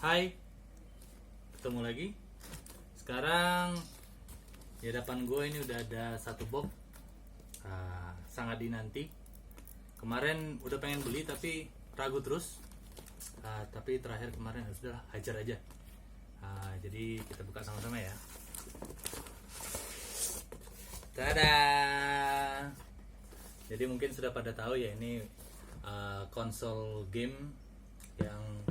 Hai, ketemu lagi. Sekarang di hadapan gue ini udah ada satu box, sangat dinanti. Kemarin udah pengen beli tapi ragu terus, tapi terakhir kemarin sudah hajar aja. Jadi kita buka sama-sama ya. Tada! Jadi mungkin sudah pada tahu ya, ini konsol game yang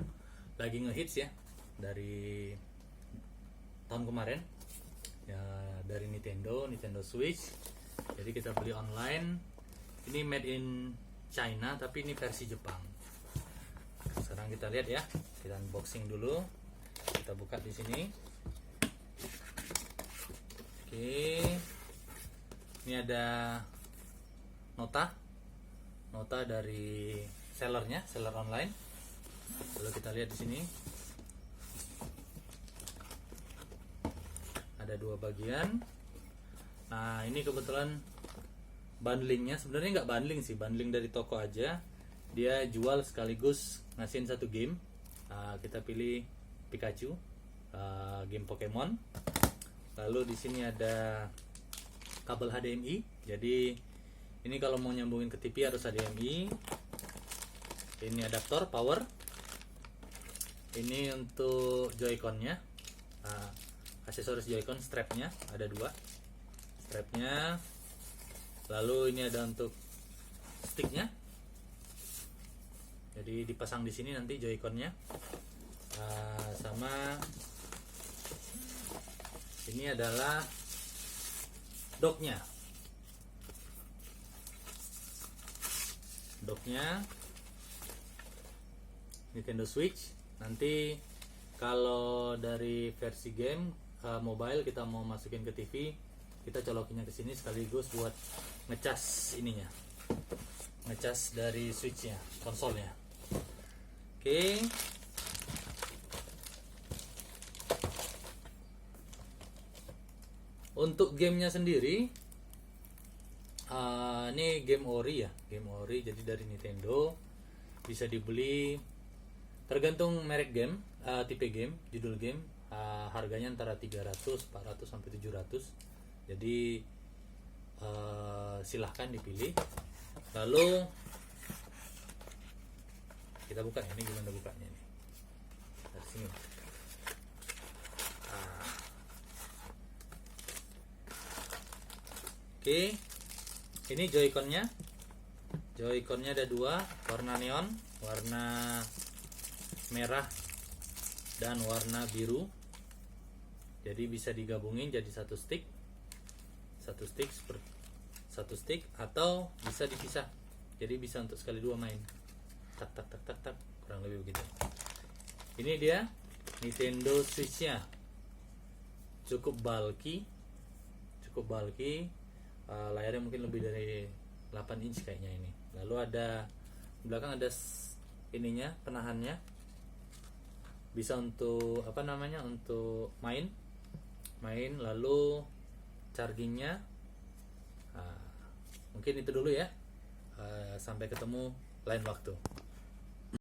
lagi ngehits ya dari tahun kemarin ya, dari Nintendo Switch. Jadi kita beli online. Ini made in China tapi ini versi Jepang. Sekarang kita lihat ya, kita unboxing dulu. Kita buka di sini. Oke. Ini ada nota dari sellernya, seller online. Lalu kita lihat di sini ada dua bagian. Nah, ini kebetulan bundlingnya, sebenarnya nggak bundling sih, bundling dari toko aja. Dia jual sekaligus ngasihin satu game. Kita pilih Pikachu, game Pokemon. Lalu di sini ada kabel HDMI. Jadi ini kalau mau nyambungin ke TV harus HDMI. Ini adaptor power. Ini untuk Joy-Con-nya, aksesoris Joy-Con, strapnya ada dua strapnya. Lalu ini ada untuk sticknya, jadi dipasang di sini nanti Joy-Con-nya. Sama ini adalah docknya. Nintendo Switch. Nanti kalau dari versi game mobile kita mau masukin ke TV, kita colokinnya ke sini sekaligus buat ngecas ininya, ngecas dari Switchnya, konsolnya. Oke. Untuk gamenya sendiri, ini game ori ya, jadi dari Nintendo. Bisa dibeli tergantung merek game, tipe game, judul game, harganya antara 300, 400 sampai 700. Jadi silahkan dipilih. Lalu kita buka, ini gimana bukanya nih? Dari sini. Oke. Ini Joy-Con-nya ada dua, warna neon, warna merah dan warna biru. Jadi bisa digabungin jadi satu stick atau bisa dipisah. Jadi bisa untuk sekali dua main. Tak, kurang lebih begitu. Ini dia Nintendo Switch-nya. Cukup bulky. Layarnya mungkin lebih dari 8 inch kayaknya ini. Lalu ada di belakang ada ininya, penahannya. Bisa untuk untuk main. Lalu chargingnya. Mungkin itu dulu ya. Sampai ketemu lain waktu.